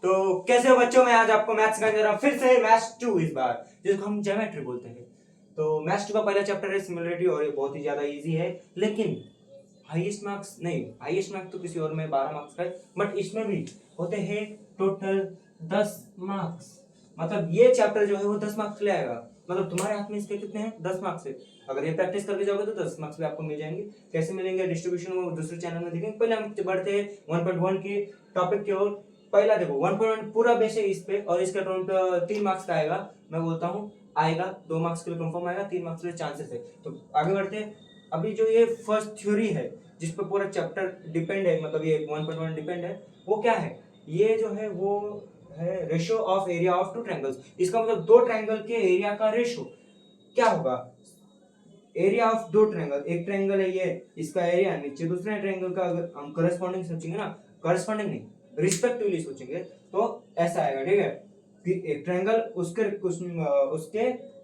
तो कैसे हो बच्चों, मैं आज आपको मैथ्स सिखाने जा रहा हूँ फिर से मैथ्स 2 इस बार, जिसको हम ज्योमेट्री बोलते हैं। तो मैथ्स 2 का पहला चैप्टर है सिमिलरिटी और ये बहुत ही ज्यादा इजी है, लेकिन हाईएस्ट मार्क्स नहीं, हाईएस्ट मार्क्स तो किसी और में 12 मार्क्स का है, बट इसमें भी होते हैं टोटल 10 मार्क्स। मतलब ये चैप्टर जो है वो 10 मार्क्स ले आएगा। मतलब तुम्हारे हाथ में इसके कितने हैं? 10 मार्क्स है। अगर ये प्रैक्टिस करके जाओगे तो 10 मार्क्स भी आपको मिल जाएंगे। कैसे मिलेंगे डिस्ट्रीब्यूशन वो दूसरे चैनल में देखेंगे। पहले हम बढ़ते हैं 1.1 के टॉपिक की ओर। पहला देखो 1.1 पूरा बेस है इस पे, और इसका अराउंड 3 मार्क्स का आएगा। मैं बोलता हूँ आएगा, 2 मार्क्स के लिए कंफर्म आएगा, 3 मार्क्स के लिए चांसेस है। तो आगे बढ़ते हैं। अभी जो ये फर्स्ट थ्योरी है जिस पर पूरा चैप्टर डिपेंड है, मतलब ये 1.1 डिपेंड है, वो क्या है? ये जो है वो है ratio of area of two triangles. इसका मतलब दो ट्रायंगल के एरिया का रेशियो क्या होगा? एरिया ऑफ दो ट्रायंगल, एक ट्रायंगल है ये, इसका एरिया नीचे दूसरे ट्रायंगल का, अगर हम करस्पॉन्डिंग सोचेंगे ना, करस्पॉन्डिंग नहीं रिस्पेक्टिवली सोचेंगे तो ऐसा आएगा। ठीक है कि एक ट्रायंगल उसके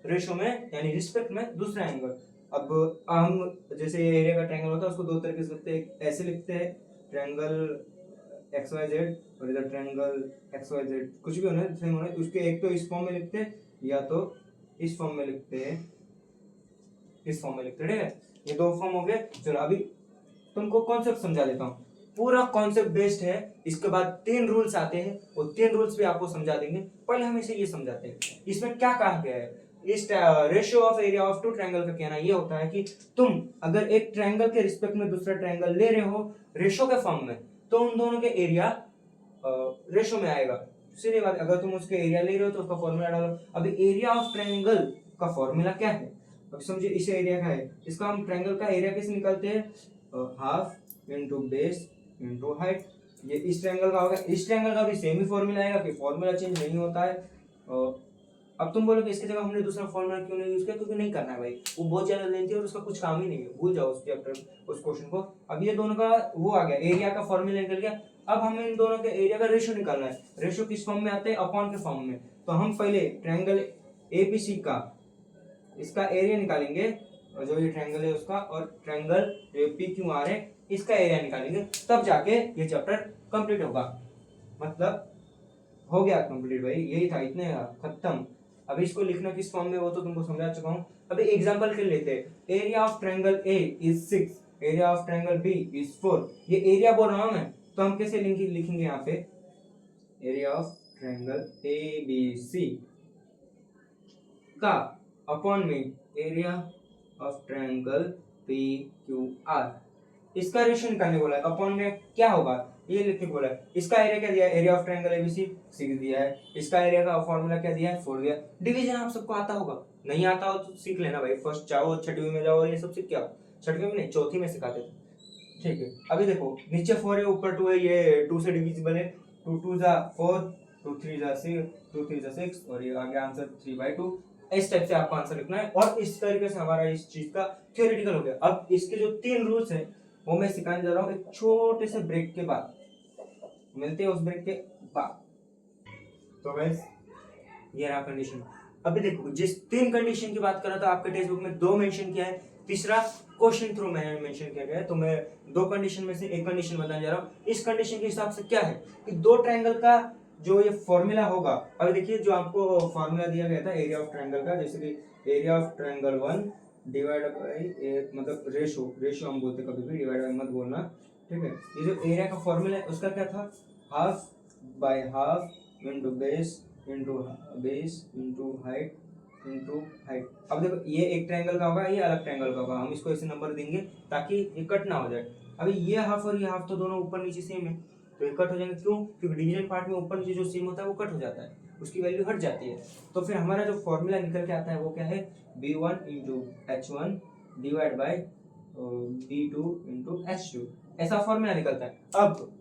रेशियो में यानी रिस्पेक्ट में दूसरा एंगल। अब हम जैसे एरिया का ट्रायंगल होता है उसको दो तरीके से लिखते हैं। ऐसे लिखते हैं ट्रायंगल XYZ, और इधर ट्रायंगल XYZ, कुछ भी होना सेम होना है। उसके एक तो इस फॉर्म में लिखते हैं या तो इस फॉर्म में लिखते हैं, इस फॉर्म में लिखते हैं। ठीक है, ये दो फॉर्म हो गए। चलो अभी तुमको कॉन्सेप्ट समझा देता हूँ। पूरा कॉन्सेप्ट बेस्ड है। इसके बाद 3 रूल्स आते हैं, वो 3 रूल्स भी आपको समझा देंगे। पहले हम इसे ये समझाते हैं इसमें क्या कहा गया है। इस ratio of area of two triangle का कहना ये होता है कि तुम अगर एक ट्रायंगल के रिस्पेक्ट में दूसरा ट्रायंगल ले रहे हो रेशियो के फॉर्म में, तो उन दोनों के एरिया रेशियो में आएगा। सीधी बात, अगर तुम उसके एरिया ले रहे हो तो उसका फॉर्मूला डालो। अभी एरिया ऑफ ट्रायंगल का फॉर्मूला क्या है? अब समझिए इस एरिया का है, इसका हम ट्रायंगल का एरिया कैसे निकालते हैं? Half into base into height. ये इस ट्रायंगल का होगा, इस ट्रायंगल का भी सेम ही फॉर्मूला आएगा कि फॉर्मूला चेंज नहीं होता है। अब तुम बोलोगे इसकी जगह हमने दूसरा फॉर्मूला क्यों नहीं यूज किया? क्योंकि नहीं करना है भाई, वो बहुत ज्यादा लेंथी है और उसका कुछ काम ही नहीं है, भूल जाओ उस चैप्टर उस क्वेश्चन को। अब ये दोनों का वो आ गया, एरिया का फॉर्मूला निकल गया। अब हमें इन दोनों के एरिया का रेशियो निकालना है। रेशियो किस फॉर्म में आते हैं? अपॉन के फॉर्म में। तो हम पहले ट्रायंगल ABC का इसका एरिया निकालेंगे, और जो ये ट्रायंगल है उसका, और ट्रायंगल PQR है इसका एरिया निकालेंगे, तब जाके ये चैप्टर कंप्लीट होगा। मतलब हो गया कंप्लीट भाई, यही था, इतने खत्म। अभी इसको लिखना किस फॉर्म में वो तो तुमको समझा चुका हूँ। अभी एग्जांपल के लेते हैं। Area of triangle A is 6, area of triangle B is 4। ये एरिया बोल रहा हूँ मैं, तो हम कैसे लिखेंगे यहाँ पे? एरिया ऑफ ट्रायंगल ABC का अपॉन में एरिया ऑफ ट्रायंगल PQR, इसका रेशियो निकालने बोला है। अपॉन में क्या होगा ये लिखने बोला है। इसका एरिया क्या दिया है? एरिया ऑफ ट्रायंगल ABC 6 दिया है। इसका एरिया का फॉर्मूला क्या दिया है? 4 दिया है। डिवीजन आप सबको आता होगा, नहीं आता हो तो सीख लेना भाई। फर्स्ट जाओ 6वीं में जाओ और ये सब सीख के आओ। 6वीं में नहीं, 4थी में सिखाते थे। ठीक है, अभी देखो नीचे 4 है ऊपर 2 है, ये 2 से डिविजिबल है। 2 2 जा 4, 2 3 जा 6, 2 3 जा 6, और ये आ गया आंसर 3/2। इस टाइप से आपको आंसर लिखना है, और इस तरीके से हमारा इस चीज का थ्योरेटिकल हो गया। अब इसके जो 3 रूल्स हैं वो मैं सिखाने जा रहा हूँ एक छोटे से ब्रेक के बाद। मिलते हैं उस ब्रेक के बाद। तो गाइस ये रहा कंडीशन। अभी देखो जिस 3 कंडीशन की बात कर रहा था आपके टेक्स्ट बुक में 2 मेंशन किया है, तीसरा क्वेश्चन थ्रू मैंने मेंशन किया गया है। तो मैं 2 कंडीशन में से एक कंडीशन बताने जा रहा हूँ। इस कंडीशन के हिसाब से क्या है कि दो ट्रायंगल का जो ये फॉर्मूला होगा। अभी देखिए जो आपको फॉर्मूला दिया गया था एरिया ऑफ ट्रायंगल का, जैसे कि area of triangle 1 divide by, मतलब रेशियो हम बोलते कभी भी, डिवाइड बाई मत बोलना। ठीक है, ये जो एरिया का फॉर्मूला है उसका क्या था? Half by half into base into height into height. अब देखो ये एक ट्रायंगल का होगा, ये अलग ट्रायंगल का होगा, हम इसको ऐसे नंबर देंगे ताकि ये कट ना हो जाए। अभी ये हाफ और ये हाफ तो दोनों ऊपर नीचे सेम है, तो ये कट हो जाएंगे। क्यों? क्योंकि डिवीजन पार्ट में ऊपर नीचे जो सेम होता है वो कट हो जाता है, उसकी वैल्यू हट जाती है। तो फिर हमारा जो फॉर्मूला निकल के आता है वो क्या है? B1 into H1 divide by B2 into H2, ऐसा फॉर्मूला निकलता है। अब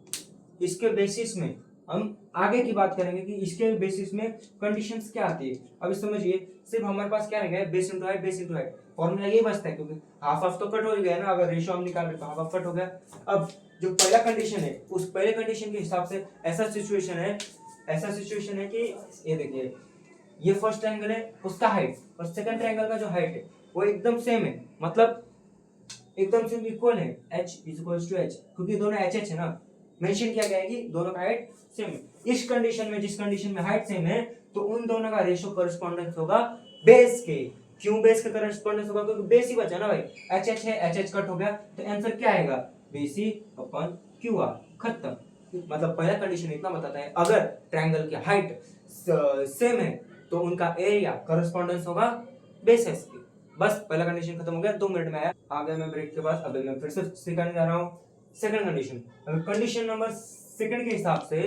इसके बेसिस में हम आगे की बात करेंगे कि इसके बेसिस में कंडीशंस क्या आती है। अब समझिए सिर्फ हमारे पास क्या रह गया? Base into height. फॉर्मूला ये बचता है क्योंकि हाफ हाफ तो कट हो गया ना, अगर रेशियो हम निकाल रहे तो हाफ हाफ कट हो गया। अब जो पहला कंडीशन है उस पहले कंडीशन के हिसाब से ऐसा सिचुएशन है कि ये देखिए ये फर्स्ट ट्रायंगल है उसका हाइट और सेकंड ट्रायंगल का जो हाइट है वो एकदम सेम है, मतलब एकदम सेम इक्वल है, h is equal to h, क्योंकि दोनों h है ना। मेंशन किया गया है कि दोनों का हाइट सेम है। इस कंडीशन में, जिस कंडीशन में हाइट सेम है, तो उन दोनों का रेशियो करस्पॉन्डेंस होगा बेस के। क्यों बेस का करस्पॉन्डेंस होगा? क्योंकि बेस ही बचा ना भाई, एच एच है, एच एच कट हो गया, तो आंसर क्या आएगा? BC अपन QR, खत्म। मतलब पहला कंडीशन इतना बताता है, अगर ट्रायंगल की हाइट सेम है तो उनका एरिया करस्पॉन्डेंस होगा बेसेस के। बस पहला कंडीशन खत्म हो गया, 2 मिनट में आया। आ गया मैं ब्रेक के बाद, अब मैं फिर से सिखाने जा रहा हूँ सेकंड कंडीशन। अब कंडीशन नंबर सेकंड के हिसाब से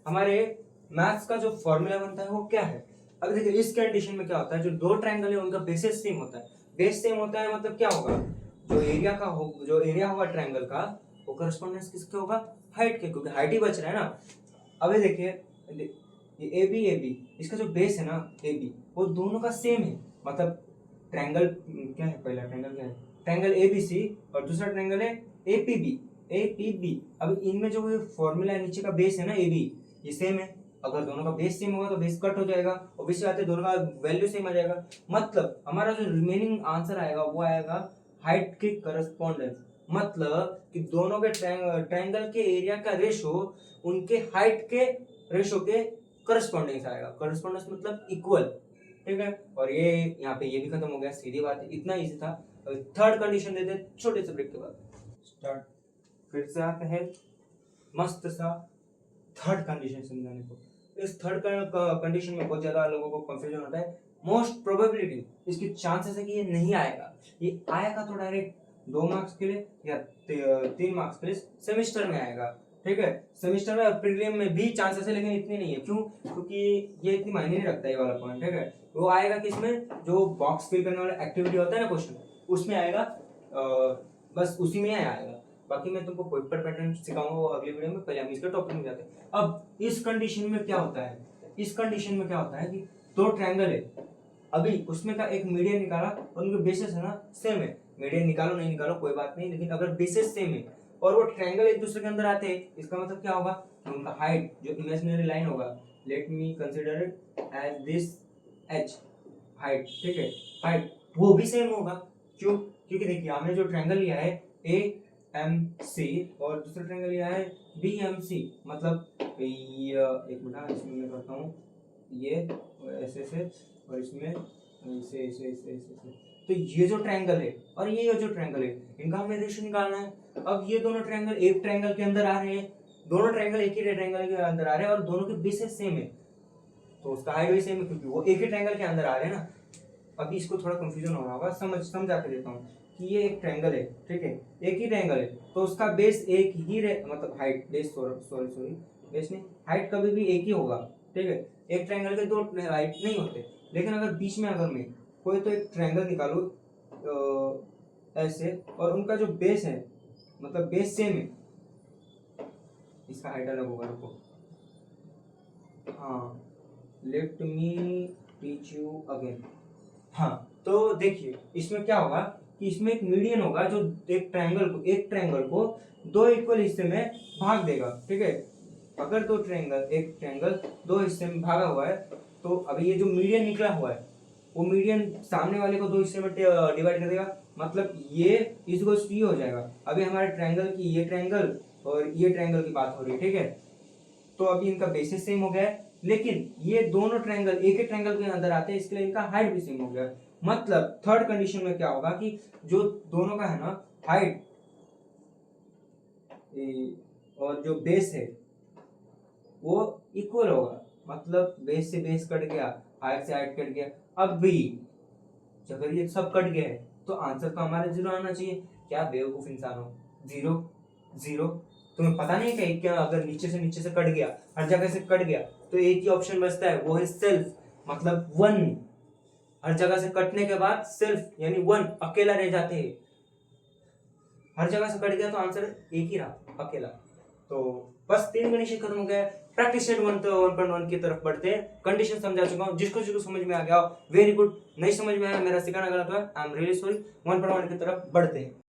हमारे मैथ्स का जो फॉर्मूला बनता है वो क्या है? अब देखिए इस कंडीशन में क्या होता है, जो दो ट्रायंगल है उनका बेसिस सेम होता है। बेस सेम होता है मतलब क्या होगा? जो एरिया होगा ट्रायंगल का, वो करस्पॉन्डेंस किसके होगा? हाइट के, क्योंकि हाइट ही बच रहा है ना। अब ये देखिए ये AB इसका जो बेस है ना AB, वो दोनों का सेम है। मतलब ट्रायंगल क्या है? पहला ट्रायंगल क्या है? ट्रायंगल ABC और दूसरा ट्रायंगल है APB। अब इनमें जो फॉर्मूला है नीचे का बेस है ना AB, ये सेम है। अगर दोनों का बेस सेम होगा तो बेस कट हो जाएगा, ऑब्वियसली बात है दोनों का वैल्यू सेम आ जाएगा। मतलब हमारा जो रिमेनिंग आंसर आएगा वो आएगा हाइट के करस्पॉन्डेंस। मतलब कि दोनों के ट्रायंगल के एरिया का रेशो उनके हाइट के रेशो के करस्पॉन्डेंस आएगा। करस्पॉन्डेंस मतलब इक्वल, ठीक है। और ये यहाँ पे ये भी खत्म हो गया, सीधी बात है, इतना इजी था। थर्ड कंडीशन देते हैं छोटे से ब्रेक के बाद। स्टार्ट फिर से आते हैं मस्त सा थर्ड कंडीशन समझाने को। इस थर्ड कंडीशन में बहुत ज्यादा लोगों को कंफ्यूजन होता है। मोस्ट प्रोबेबिलिटी इसकी चांसेस है कि ये नहीं आएगा। ये आएगा तो डायरेक्ट 2 मार्क्स के लिए या 3 मार्क्स के लिए सेमेस्टर में आएगा, ठीक है। सेमेस्टर में प्रीलिम में भी चांसेस है, लेकिन इतनी नहीं है। क्यों? क्योंकि ये इतनी मायने नहीं रखता ये वाला पॉइंट, ठीक है। वो आएगा किसमें? जो बॉक्स फिल करने वाला एक्टिविटी होता है ना क्वेश्चन, उसमें आएगा, बस उसी में आएगा। बाकी मैं तुमको पेपर पैटर्न सिखाऊंगा वो अगले वीडियो में। पहले हम इसके टॉपिक में जाते हैं। अब इस कंडीशन में क्या होता है? इस कंडीशन में क्या होता है कि दो ट्रायंगल है, अभी उसमें का एक मीडियन निकाला और उनके बेसिस है ना सेम है। मीडियन निकालो नहीं निकालो कोई बात नहीं, लेकिन अगर बेसिस सेम है और वो ट्रायंगल एक दूसरे के अंदर आते हैं, इसका मतलब क्या होगा? उनका हाइट जो इमेजिनरी लाइन होगा, let me consider it as this h height, ठीक है, हाइट वो भी सेम होगा। क्यों? क्योंकि देखिए हमने जो ट्रायंगल लिया है AMC और दूसरा ट्रायंगल लिया है BMC। मतलब एक मिनट इसमें मैं करता हूँ, ये ऐसे ऐसे और इसमें ऐसे ऐसे ऐसे ऐसे। तो ये जो ट्रायंगल है और ये जो ट्रायंगल है, इनका हमें रेशियो निकालना है। अब ये दोनों ट्रायंगल एक ट्रायंगल के अंदर आ रहे हैं, दोनों ट्रायंगल एक ही ट्रायंगल के अंदर आ रहे हैं और दोनों के बेसिस सेम है, तो उसका हाइट भी सेम है क्योंकि वो एक ही ट्रायंगल के अंदर आ रहे हैं ना। अभी इसको थोड़ा कंफ्यूजन हो रहा होगा, समझा के देता हूँ कि ये एक ट्रायंगल है, ठीक है, एक ही ट्रायंगल है, तो उसका बेस एक ही मतलब हाइट, बेस सॉरी बेस नहीं, हाइट कभी भी एक ही होगा, ठीक है। एक ट्रायंगल के दो हाइट नहीं होते। लेकिन अगर बीच में अगर मैं कोई तो एक ट्रायंगल निकालू ऐसे और उनका जो बेस है मतलब बेस सेम है, इसका हाइट अलग होगा, रुको, हाँ, let me teach you again. हाँ, तो देखिए इसमें क्या होगा कि इसमें एक मीडियन होगा जो एक ट्रायंगल को दो इक्वल हिस्से में भाग देगा, ठीक है। अगर एक ट्रायंगल दो हिस्से में भागा हुआ है, तो अभी ये जो मीडियन निकला हुआ है वो मीडियन सामने वाले को दो हिस्से में डिवाइड कर देगा। मतलब ये इसको हो जाएगा। अभी हमारे ट्रायंगल की ये ट्रायंगल और ये ट्रायंगल की बात हो रही है, ठीक है। तो अभी इनका बेसिस सेम हो गया है, लेकिन ये दोनों ट्रायंगल एक ही ट्रायंगल के अंदर आते हैं, इसके लिए इनका हाइट भी सेम हो गया। मतलब थर्ड कंडीशन में क्या होगा कि जो दोनों का है ना हाइट और जो बेस है वो इक्वल होगा। मतलब बेस से बेस कट गया, हाइट से हाइट कट गया। अब भी अगर ये सब कट गया है तो आंसर तो हमारे 0 आना चाहिए। क्या बेवकूफ इंसान हो, 0 तुम्हें पता नहीं है क्या? अगर नीचे से कट गया, हर जगह से कट गया, तो एक ही ऑप्शन बचता है, वो है सेल्फ, मतलब 1। हर जगह से कटने के बाद सेल्फ यानी 1 अकेला रह जाते हैं। हर जगह से कट गया तो आंसर एक ही रहा, अकेला। तो बस 3 कंडीशन खत्म हो गया। प्रैक्टिस सेट 1.1 की तरफ बढ़ते हैं। कंडीशन समझा चुका हूँ, जिसको समझ में आ गया वेरी गुड, नहीं समझ में आया मेरा सिखाना गलत हुआ, आई एम रियली सॉरी। 1.1 की तरफ बढ़ते हैं।